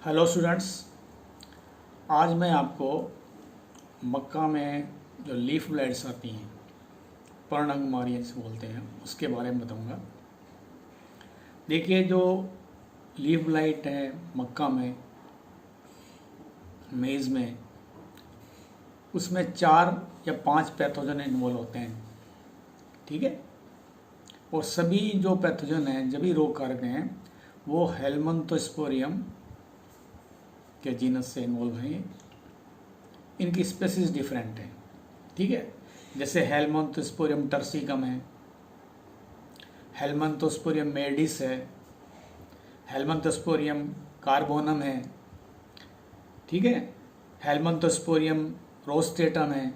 Hello students, आज मैं आपको मक्का में जो लीफ ब्लाइट्स आती हैं, पर्णअंगमारी जिसे बोलते हैं, उसके बारे में बताऊंगा। देखिए, जो लीफ ब्लाइट है मक्का में, मेज़ में, उसमें 4 या 5 पैथोजन इन्वॉल्व होते हैं। ठीक है, और सभी जो पैथोजन हैं, जब भी रोग कारक हैं, वो हेलमिंथोस्पोरियम के जीनस से इन्वॉल्व हैं। इनकी स्पेसीज डिफरेंट हैं। ठीक है, जैसे हेलमिंथोस्पोरियम टर्सिकम है, हेलमिंथोस्पोरियम मेडिस है, हेलमिंथोस्पोरियम कार्बोनम है, ठीक है, हेलमिंथोस्पोरियम रोस्टेटम है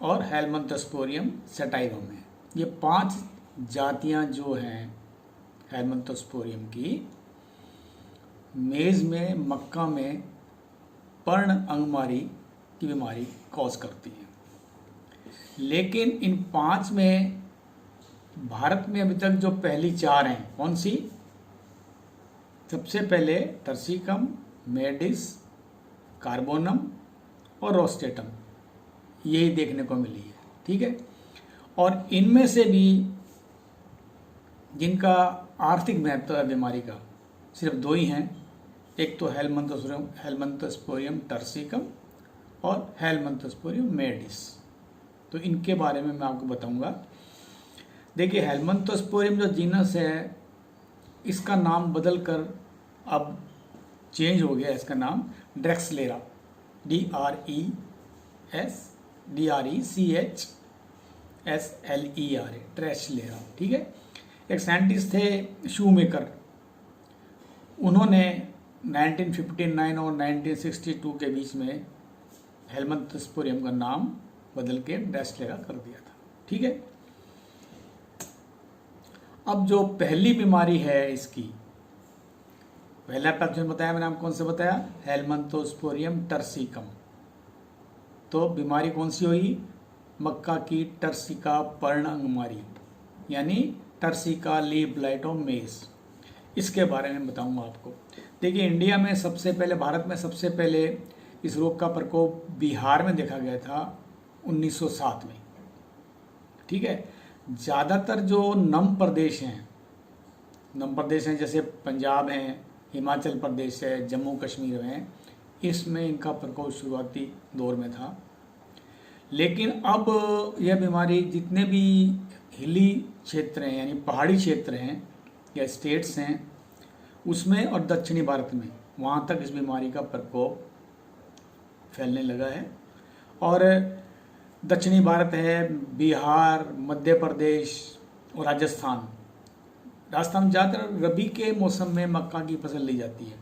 और हेलमिंथोस्पोरियम सेटाइवम है। ये 5 जातियां जो हैं हेलमिंथोस्पोरियम की, मेज़ में, मक्का में पर्ण अंगमारी की बीमारी कॉज करती है। लेकिन इन 5 में भारत में अभी तक जो पहली 4 हैं, कौन सी? सबसे पहले टर्सिकम, मेडिस, कार्बोनम और रोस्टेटम, यही देखने को मिली है। ठीक है, और इनमें से भी जिनका आर्थिक महत्व है बीमारी का, सिर्फ 2 ही हैं। एक तो हेलमिंथोस्पोरियम टर्सिकम और हेलमिंथोस्पोरियम मेडिस। तो इनके बारे में मैं आपको बताऊंगा। देखिए, हेलमिंथोस्पोरियम जो जीनस है, इसका नाम बदलकर अब चेंज हो गया। इसका नाम ड्रेक्सलेरा, DRECHSLERA, ड्रेक्सलेरा। ठीक है, एक साइंटिस्ट थे शूमेकर, उन्होंने 1959 और 1962 के बीच में हेलमिंथोस्पोरियम का नाम बदल के ड्रेक्सलेरा कर दिया था। ठीक है, अब जो पहली बीमारी है इसकी, पहला पैथोजन बताया मैंने, नाम कौन सा बताया? हेलमिंथोस्पोरियम टर्सिकम। तो बीमारी कौन सी हुई? मक्का की टर्सिका पर्ण अंगमारी, यानी टर्सिका लीफ ब्लाइट ऑफ मेज। इसके बारे में बताऊंगा आपको। देखिए, इंडिया में सबसे पहले, भारत में सबसे पहले इस रोग का प्रकोप बिहार में देखा गया था 1907 में। ठीक है, ज़्यादातर जो नम प्रदेश हैं, जैसे पंजाब हैं, हिमाचल प्रदेश है, जम्मू कश्मीर हैं, इसमें इनका प्रकोप शुरुआती दौर में था। लेकिन अब यह बीमारी जितने भी हिली क्षेत्र हैं, यानी पहाड़ी क्षेत्र हैं या स्टेट्स हैं, उसमें और दक्षिणी भारत में, वहाँ तक इस बीमारी का प्रकोप फैलने लगा है। और दक्षिणी भारत है, बिहार, मध्य प्रदेश और राजस्थान में ज़्यादातर रबी के मौसम में मक्का की फसल ली जाती है,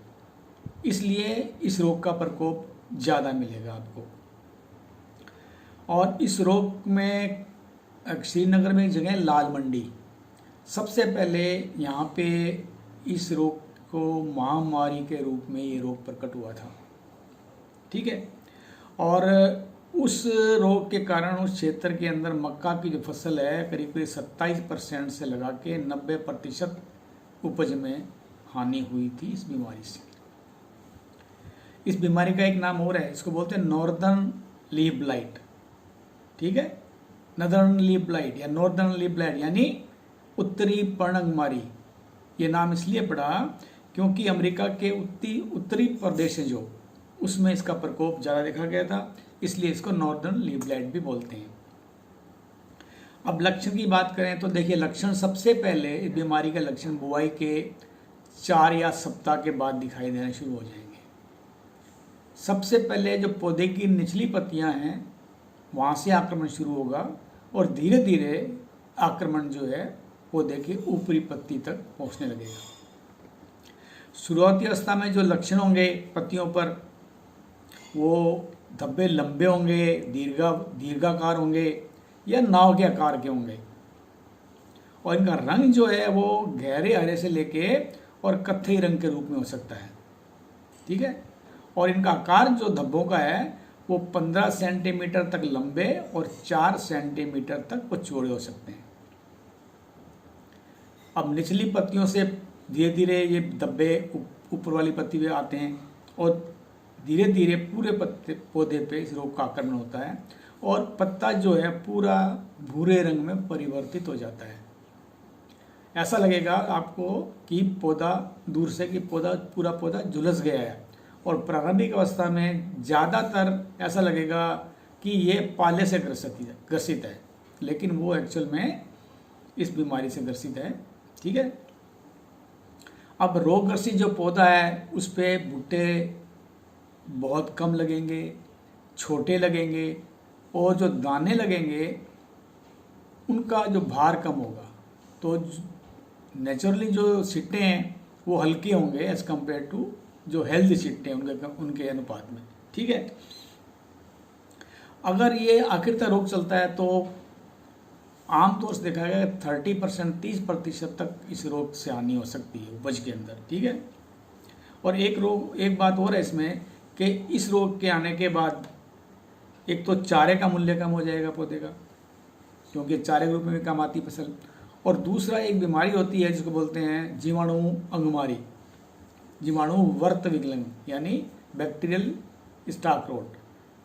इसलिए इस रोग का प्रकोप ज़्यादा मिलेगा आपको। और इस रोग में श्रीनगर में एक जगह है लाल मंडी, सबसे पहले यहाँ पे इस रोग को महामारी के रूप में ये रोग प्रकट हुआ था। ठीक है, और उस रोग के कारण उस क्षेत्र के अंदर मक्का की जो फसल है, करीब करीब 27% से लगा के 90% उपज में हानि हुई थी इस बीमारी से। इस बीमारी का एक नाम और है, इसको बोलते हैं नॉर्दर्न लीफ ब्लाइट। ठीक है, नॉर्दर्न लीफ ब्लाइट या नॉर्दर्न लीफ ब्लाइट यानी उत्तरी पर्णअंगमारी। ये नाम इसलिए पड़ा क्योंकि अमेरिका के उत्तरी प्रदेश है जो, उसमें इसका प्रकोप ज़्यादा देखा गया था, इसलिए इसको नॉर्दर्न लीफ ब्लाइट भी बोलते हैं। अब लक्षण की बात करें तो देखिए, लक्षण सबसे पहले इस बीमारी के लक्षण बुआई के 4 या सप्ताह के बाद दिखाई देना शुरू हो जाएंगे। सबसे पहले जो पौधे की निचली पत्तियां हैं, वहाँ से आक्रमण शुरू होगा और धीरे धीरे आक्रमण जो है पौधे की ऊपरी पत्ती तक पहुँचने लगेगा। शुरुआती अवस्था में जो लक्षण होंगे पत्तियों पर, वो धब्बे लंबे होंगे, दीर्घाकार होंगे या नाव के आकार के होंगे, और इनका रंग जो है वो गहरे हरे से लेके और कत्थई रंग के रूप में हो सकता है। ठीक है, और इनका आकार जो धब्बों का है वो 15 सेंटीमीटर तक लंबे और 4 सेंटीमीटर तक वो चौड़े हो सकते हैं। अब निचली पत्तियों से धीरे धीरे ये धब्बे ऊपर वाली पत्ती पे आते हैं और धीरे धीरे पूरे पौधे पे इस रोग का आक्रमण होता है और पत्ता जो है पूरा भूरे रंग में परिवर्तित हो जाता है। ऐसा लगेगा आपको कि पौधा दूर से कि पूरा पौधा झुलस गया है। और प्रारंभिक अवस्था में ज़्यादातर ऐसा लगेगा कि ये पाले से ग्रसित है, लेकिन वो एक्चुअल में इस बीमारी से ग्रसित है। ठीक है। अब रोगग्रसित जो पौधा है उस पे बूटे बहुत कम लगेंगे, छोटे लगेंगे और जो दाने लगेंगे उनका जो भार कम होगा। तो नेचुरली जो सिट्टे हैं वो हल्के होंगे एज कम्पेयर टू जो हेल्दी सिट्टे हैं उनके अनुपात में। ठीक है। अगर ये आखिर तक रोग चलता है तो आमतौर से देखा गया 30% 30% तक इस रोग से हानि हो सकती है उपज के अंदर। ठीक है। और एक बात और है इसमें कि इस रोग के आने के बाद एक तो चारे का मूल्य कम हो जाएगा पौधे का, क्योंकि चारे के रूप में भी काम आती फसल। और दूसरा एक बीमारी होती है जिसको बोलते हैं जीवाणु अंगमारी, जीवाणु वर्त विकलन, यानी बैक्टीरियल स्टॉक रोट।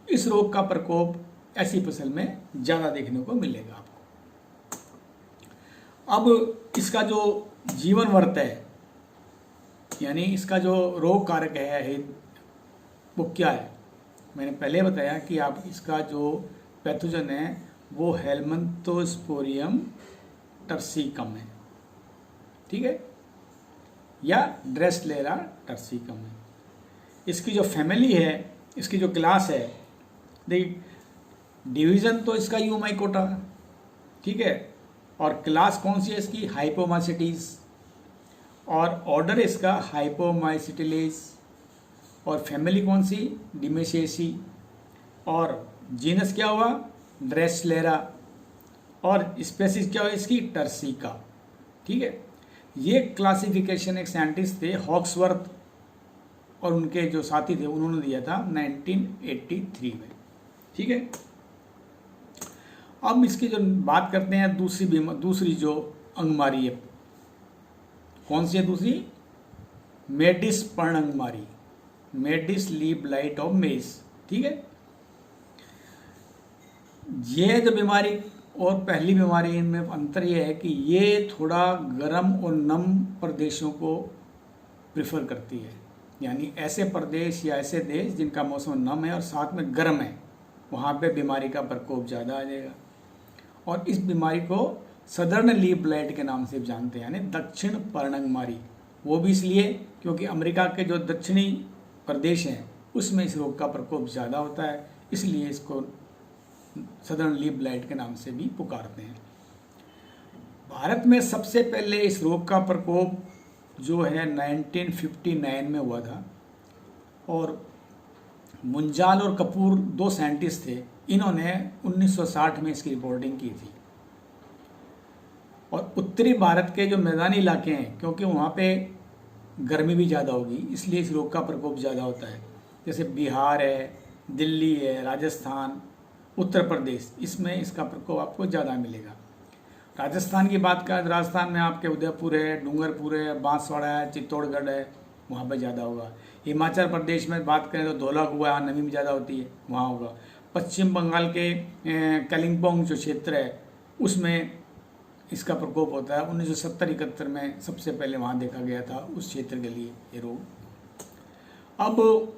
इस रोग का प्रकोप ऐसी फसल में ज़्यादा देखने को मिलेगा आपको। अब इसका जो जीवन वर्त है, यानी इसका जो रोग कारक है वो क्या है? मैंने पहले बताया कि आप इसका जो पैथोजन है वो हेलमिंथोस्पोरियम टर्सिकम है। ठीक है, या ड्रेसलेरा टर्सिकम है। इसकी जो फैमिली है, इसकी जो क्लास है, देखिए डिवीज़न तो इसका यूमाइकोटा, ठीक है, और क्लास कौन सी है इसकी? हाइपोमाइसिटीज। और ऑर्डर इसका हाइपोमाइसिटिलेज। और फैमिली कौन सी? डिमेशिएसी। और जीनस क्या हुआ? ड्रेसलेरा। और स्पेसीज क्या हुआ इसकी? टर्सिका। ठीक है, ये क्लासिफिकेशन एक साइंटिस्ट थे हॉक्सवर्थ और उनके जो साथी थे उन्होंने दिया था 1983 में। ठीक है। अब इसकी जो बात करते हैं दूसरी जो अंगमारी है, कौन सी है दूसरी? मेडिस पर्ण अंगमारी, मेडिस लीफ ब्लाइट ऑफ मेज। ठीक है, ये जो बीमारी और पहली बीमारी इनमें अंतर यह है कि ये थोड़ा गर्म और नम प्रदेशों को प्रिफर करती है, यानी ऐसे प्रदेश या ऐसे देश जिनका मौसम नम है और साथ में गर्म है, वहाँ पे बीमारी का प्रकोप ज़्यादा आ जाएगा। और इस बीमारी को सदर्न लीफ ब्लाइट के नाम से जानते हैं, यानी दक्षिण पर्णंगमारी। वो भी इसलिए क्योंकि अमेरिका के जो दक्षिणी प्रदेश हैं उसमें इस रोग का प्रकोप ज़्यादा होता है, इसलिए इसको सदर्न लीफ ब्लाइट के नाम से भी पुकारते हैं। भारत में सबसे पहले इस रोग का प्रकोप जो है 1959 में हुआ था, और मुंजाल और कपूर दो साइंटिस्ट थे, इन्होंने 1960 में इसकी रिपोर्टिंग की थी। और उत्तरी भारत के जो मैदानी इलाके हैं, क्योंकि वहाँ पे गर्मी भी ज़्यादा होगी, इसलिए इस रोग का प्रकोप ज़्यादा होता है। जैसे बिहार है, दिल्ली है, राजस्थान, उत्तर प्रदेश, इसमें इसका प्रकोप आपको ज़्यादा मिलेगा। राजस्थान की बात करें, राजस्थान में आपके उदयपुर है, डूंगरपुर है, बांसवाड़ा है, चित्तौड़गढ़ है, वहाँ पर ज़्यादा होगा। हिमाचल प्रदेश में बात करें तो धौलाकुआ, नमी भी ज़्यादा होती है, वहाँ होगा। पश्चिम बंगाल के कालिम्पोंग जो क्षेत्र है उसमें इसका प्रकोप होता है। 1970-71 में सबसे पहले वहाँ देखा गया था उस क्षेत्र के लिए ये रोग। अब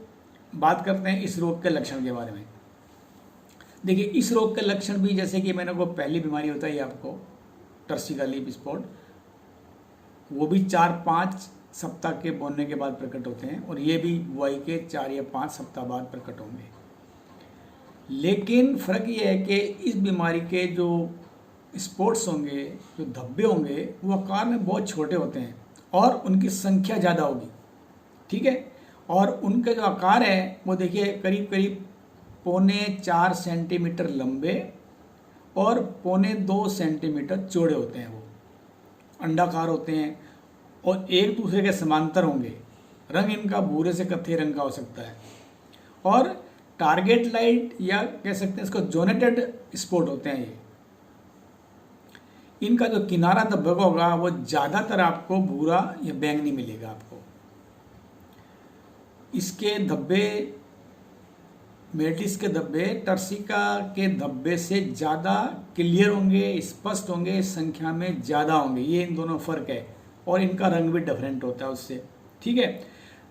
बात करते हैं इस रोग के लक्षण के बारे में। देखिए, इस रोग के लक्षण भी जैसे कि मैंने को पहली बीमारी बताई आपको, टर्सिका लीफ स्पॉट, वो भी 4-5 सप्ताह के बोने के बाद प्रकट होते हैं, और ये भी बुआई के 4 या 5 सप्ताह बाद प्रकट होंगे। लेकिन फ़र्क ये है कि इस बीमारी के जो स्पॉट्स होंगे, जो धब्बे होंगे, वो आकार में बहुत छोटे होते हैं और उनकी संख्या ज़्यादा होगी। ठीक है, और उनका जो आकार है वो देखिए करीब करीब 4.25 सेंटीमीटर लंबे और 2.25 सेंटीमीटर चौड़े होते हैं। वो अंडाकार होते हैं और एक दूसरे के समांतर होंगे। रंग इनका भूरे से कत्थे रंग का हो सकता है, और टारगेट लाइट या कह सकते हैं इसको जोनेटेड स्पॉट होते हैं ये। इनका जो किनारा धब्बा होगा वो ज़्यादातर आपको भूरा या बैंगनी मिलेगा आपको। इसके धब्बे, मेटिस के धब्बे टर्सिका के धब्बे से ज़्यादा क्लियर होंगे, स्पष्ट होंगे, संख्या में ज़्यादा होंगे। ये इन दोनों फर्क है, और इनका रंग भी डिफरेंट होता है उससे। ठीक है,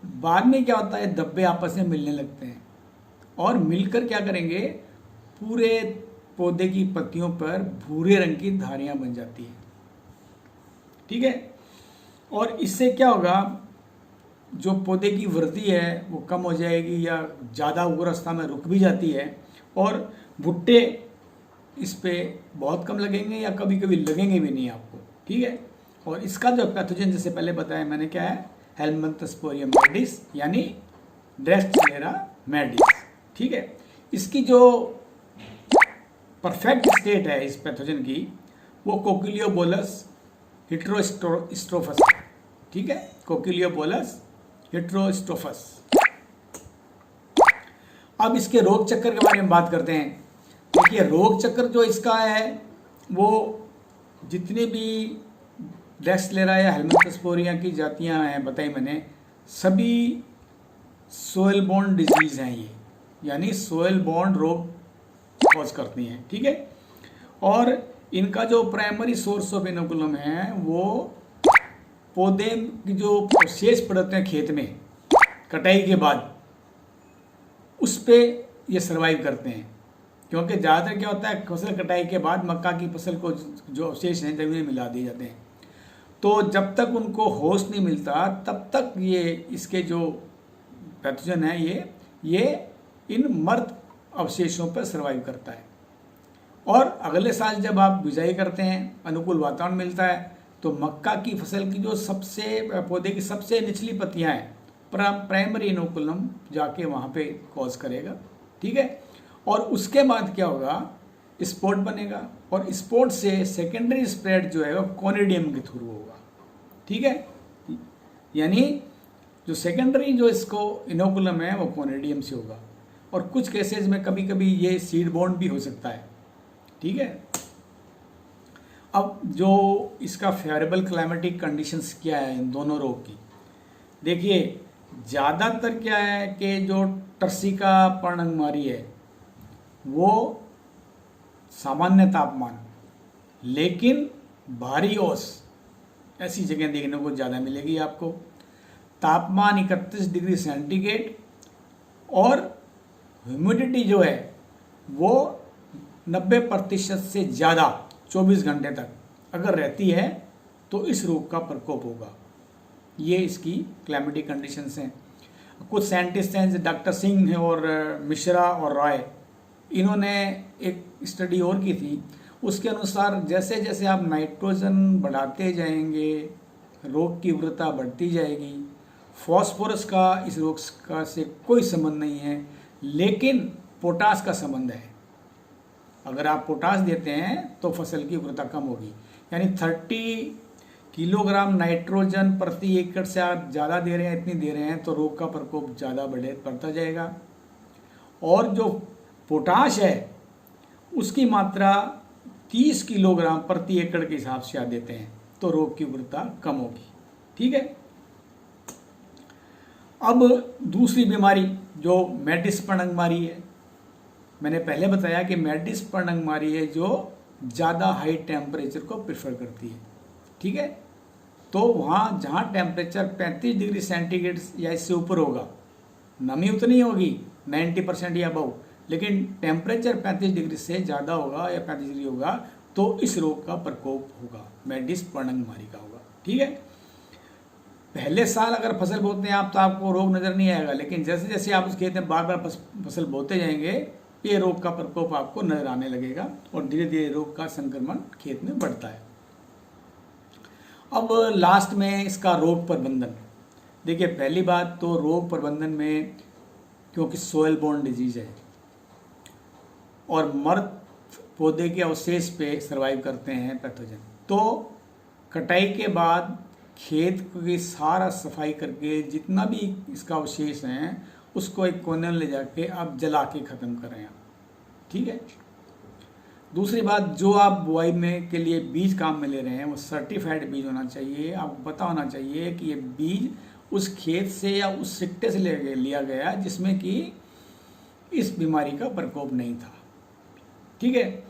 बाद में क्या होता है, धब्बे आपस में मिलने लगते हैं और मिलकर क्या करेंगे, पूरे पौधे की पत्तियों पर भूरे रंग की धारियां बन जाती हैं। ठीक है, और इससे क्या होगा, जो पौधे की वृद्धि है वो कम हो जाएगी या ज़्यादा उग्रवस्था में रुक भी जाती है, और भुट्टे इस पे बहुत कम लगेंगे या कभी कभी लगेंगे भी नहीं आपको। ठीक है, और इसका जो पैथोजन जैसे पहले बताया मैंने क्या है, हेलमिंथोस्पोरियम मैटिस यानी ड्रेसलेरा मैटिस। ठीक है, इसकी जो परफेक्ट स्टेट है इस पैथोजन की, वो कोक्यूलियोबोलस हेटेरोस्ट्रोफस। ठीक है, कोक्यूलियोबोलस हेटेरोस्ट्रोफस। अब इसके रोग चक्कर के बारे में बात करते हैं। देखिए, रोग चक्कर जो इसका है वो जितने भी ड्रेसलेरा या हेलमिंथोस्पोरिया की जातियां हैं बताई मैंने, सभी सोयल बोर्न डिजीज हैं ये, यानी सोयल बोर्न रोग कॉज करती हैं। ठीक है, और इनका जो प्राइमरी सोर्स ऑफ इनोकुलम है वो पौधे की जो शेष पड़ते हैं खेत में कटाई के बाद, उस पे ये सर्वाइव करते हैं। क्योंकि ज़्यादातर क्या होता है, फसल कटाई के बाद मक्का की फसल को जो अवशेष हैं जमीन में मिला दिए जाते हैं, तो जब तक उनको होश नहीं मिलता तब तक ये इसके जो पैथोजन है ये इन मर्द अवशेषों पर सर्वाइव करता है। और अगले साल जब आप बिजाई करते हैं, अनुकूल वातावरण मिलता है, तो मक्का की फसल की जो सबसे पौधे की सबसे निचली पत्तियां हैं, प्राइमरी इनोकुलम जाके वहाँ पे कॉज करेगा। ठीक है, और उसके बाद क्या होगा, स्पोर्ट बनेगा, और स्पोर्ट से सेकेंडरी स्प्रेड जो है वो कोनिडियम के थ्रू होगा। ठीक है, यानी जो सेकेंडरी जो इसको इनोकुलम है वो कोनिडियम से होगा, और कुछ केसेस में कभी कभी ये सीड बोर्न भी हो सकता है। ठीक है, अब जो इसका फेवरेबल क्लाइमेटिक कंडीशंस क्या है इन दोनों रोग की, देखिए ज़्यादातर क्या है कि जो टर्सिका पर्णकुमारी है वो सामान्य तापमान लेकिन भारी ओस ऐसी जगह देखने को ज़्यादा मिलेगी आपको। तापमान 31 डिग्री सेंटीग्रेड और ह्यूमिडिटी जो है वो 90% से ज़्यादा 24 घंटे तक अगर रहती है तो इस रोग का प्रकोप होगा। ये इसकी क्लाइमेटिक कंडीशंस हैं। कुछ साइंटिस्ट हैं जैसे डॉक्टर सिंह है और मिश्रा और रॉय, इन्होंने एक स्टडी और की थी। उसके अनुसार जैसे जैसे आप नाइट्रोजन बढ़ाते जाएंगे रोग की उग्रता बढ़ती जाएगी। फॉस्फोरस का इस रोग का से कोई संबंध नहीं है, लेकिन पोटास का संबंध है। अगर आप पोटास देते हैं तो फसल की उग्रता कम होगी, यानी 30 किलोग्राम नाइट्रोजन प्रति एकड़ से आप ज़्यादा दे रहे हैं, इतनी दे रहे हैं तो रोग का प्रकोप ज़्यादा बढ़ता जाएगा। और जो पोटाश है उसकी मात्रा 30 किलोग्राम प्रति एकड़ के हिसाब से आप देते हैं तो रोग की उग्रता कम होगी। ठीक है, अब दूसरी बीमारी जो मैटिस पर्णकुमारी है, मैंने पहले बताया कि मैटिस पर्णकुमारी है जो ज़्यादा हाई टेम्परेचर को प्रेफर करती है। ठीक है, तो वहाँ जहाँ टेम्परेचर 35 डिग्री सेंटीग्रेड या इससे ऊपर होगा, नमी उतनी होगी 90% या अबव, लेकिन टेम्परेचर 35 डिग्री से ज़्यादा होगा या 35 डिग्री होगा तो इस रोग का प्रकोप होगा, मैटिस पर्णकुमारी का होगा। ठीक है, पहले साल अगर फसल बोते हैं आप तो आपको रोग नज़र नहीं आएगा, लेकिन जैसे जैसे आप उस खेत में बार बार फसल बोते जाएंगे ये रोग का प्रकोप आपको नजर आने लगेगा और धीरे धीरे रोग का संक्रमण खेत में बढ़ता है। अब लास्ट में इसका रोग प्रबंधन। देखिए, पहली बात तो रोग प्रबंधन में, क्योंकि सोयल बोर्न डिजीज है और मर्द पौधे के अवशेष पे सर्वाइव करते हैं पैथोजन, तो कटाई के बाद खेत की सारा सफाई करके जितना भी इसका अवशेष है उसको एक कोने में ले जाके आप जला के ख़त्म करें आप। ठीक है, दूसरी बात, जो आप बुआई में के लिए बीज काम में ले रहे हैं वो सर्टिफाइड बीज होना चाहिए। आपको पता होना चाहिए कि ये बीज उस खेत से या उस सिट्टे से लिया गया जिसमें कि इस बीमारी का प्रकोप नहीं था। ठीक है।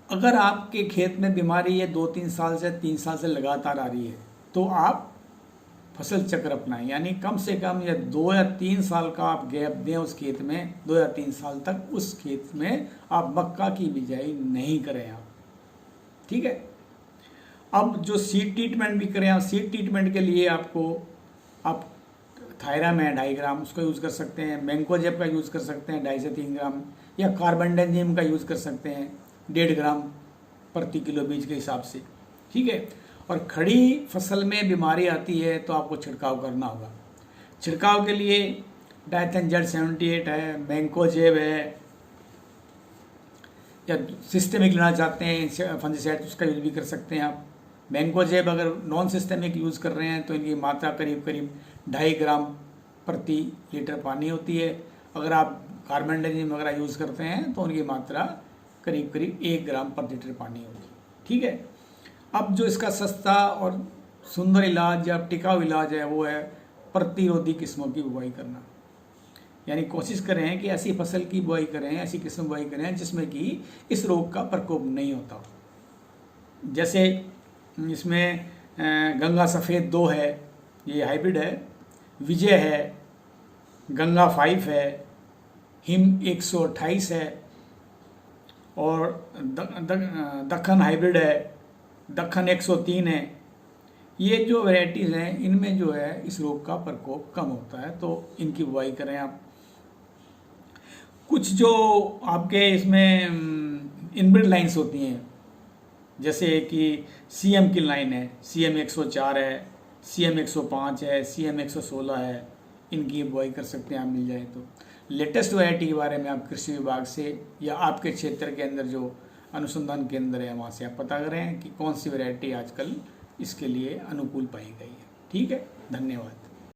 अगर आपके खेत में बीमारी ये 2-3 साल से 3 साल से लगातार आ रही है तो आप फसल चक्र अपनाएं, यानी कम से कम या 2 या 3 साल का आप गैप दें उस खेत में। 2 या 3 साल तक उस खेत में आप मक्का की बिजाई नहीं करें आप। ठीक है। अब जो सीड ट्रीटमेंट भी करें, आप सीड ट्रीटमेंट के लिए आपको आप थायराम है 2.5 ग्राम, उसका यूज़ कर सकते हैं। मैंकोजेब का यूज़ कर सकते हैं 2.5 से 3 ग्राम, या कार्बेंडाजिम का यूज़ कर सकते हैं 1.5 ग्राम प्रति किलो बीज के हिसाब से। ठीक है। और खड़ी फसल में बीमारी आती है तो आपको छिड़काव करना होगा। छिड़काव के लिए डायथेन Z78 है, मैंकोजेब है, या सिस्टेमिक लेना चाहते हैं फंजीसाइड उसका यूज़ भी कर सकते हैं आप। मैंकोजेब अगर नॉन सिस्टेमिक यूज़ कर रहे हैं तो इनकी मात्रा करीब करीब 2.5 ग्राम प्रति लीटर पानी होती है। अगर आप कार्बेंडाजिम वगैरह यूज़ करते हैं तो उनकी मात्रा करीब करीब 1 ग्राम प्रति लीटर पानी होगी। ठीक है। अब जो इसका सस्ता और सुंदर इलाज या टिकाऊ इलाज है वो है प्रतिरोधी किस्मों की बुआई करना। यानी कोशिश करें कि ऐसी फसल की बुआई करें, ऐसी किस्म बुआई करें जिसमें कि इस रोग का प्रकोप नहीं होता। जैसे इसमें गंगा सफ़ेद 2 है, ये हाइब्रिड है, विजय है, गंगा 5 है, हिम 128 है, और दक्खन हाइब्रिड है, दक्खन 103 है। ये जो वैरायटीज़ हैं इनमें जो है इस रोग का प्रकोप कम होता है, तो इनकी बुआई करें आप। कुछ जो आपके इसमें इनब्रिड लाइन्स होती हैं, जैसे कि CM की लाइन है, CM 104 है, CM 105 है, CM 116 है, इनकी बुआई कर सकते हैं आप, मिल जाए तो। लेटेस्ट वैरायटी के बारे में आप कृषि विभाग से या आपके क्षेत्र के अंदर जो अनुसंधान केंद्र है वहाँ से आप पता करें कि कौन सी वैरायटी आजकल इसके लिए अनुकूल पाई गई है। ठीक है। धन्यवाद।